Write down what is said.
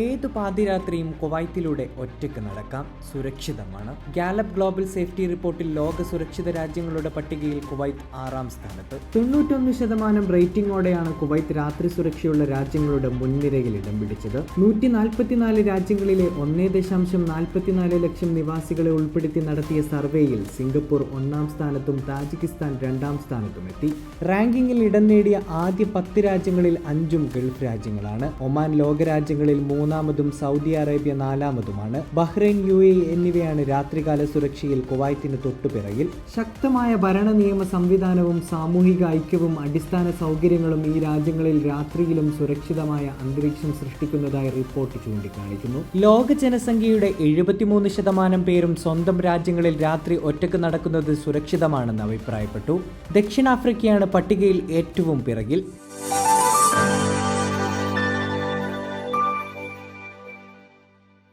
ഏതു പാതിരാത്രിയും കുവൈത്തിലൂടെ ഒറ്റയ്ക്ക് നടക്കാം, സുരക്ഷിതമാണ്. ഗാലപ്പ് ഗ്ലോബൽ സേഫ്റ്റി റിപ്പോർട്ടിൽ ലോക സുരക്ഷിത രാജ്യങ്ങളുടെ പട്ടികയിൽ കുവൈത്ത് 6ാം സ്ഥാനത്ത്. 91% റേറ്റിംഗോടെയാണ് കുവൈത്ത് രാത്രി സുരക്ഷയുള്ള രാജ്യങ്ങളുടെ മുൻനിരയിൽ ഇടം പിടിച്ചത്. 144 രാജ്യങ്ങളിലെ 1.44 ലക്ഷം നിവാസികളെ ഉൾപ്പെടുത്തി നടത്തിയ സർവേയിൽ സിംഗപ്പൂർ 1ാം സ്ഥാനത്തും താജിക്കിസ്ഥാൻ 2ാം സ്ഥാനത്തും എത്തി. റാങ്കിങ്ങിൽ ഇടം നേടിയ ആദ്യ 10 രാജ്യങ്ങളിൽ 5ഉം ഗൾഫ് രാജ്യങ്ങളാണ്. ഒമാൻ ലോകരാജ്യങ്ങളിൽ 3ാമതും സൗദി അറേബ്യ 4ാമതുമാണ്. ബഹ്റൈൻ, UAE എന്നിവയാണ് രാത്രികാല സുരക്ഷയിൽ കുവൈത്തിന് തൊട്ടുപിറകിൽ. ശക്തമായ ഭരണ നിയമ സംവിധാനവും സാമൂഹിക ഐക്യവും അടിസ്ഥാന സൗകര്യങ്ങളും ഈ രാജ്യങ്ങളിൽ രാത്രിയിലും സുരക്ഷിതമായ അന്തരീക്ഷം സൃഷ്ടിക്കുന്നതായി റിപ്പോർട്ട് ചൂണ്ടിക്കാണിക്കുന്നു. ലോക ജനസംഖ്യയുടെ 73% പേരും സ്വന്തം രാജ്യങ്ങളിൽ രാത്രി ഒറ്റക്ക് നടക്കുന്നത് സുരക്ഷിതമാണെന്ന് അഭിപ്രായപ്പെട്ടു. ദക്ഷിണാഫ്രിക്കയാണ് പട്ടികയിൽ ഏറ്റവും പിറകിൽ.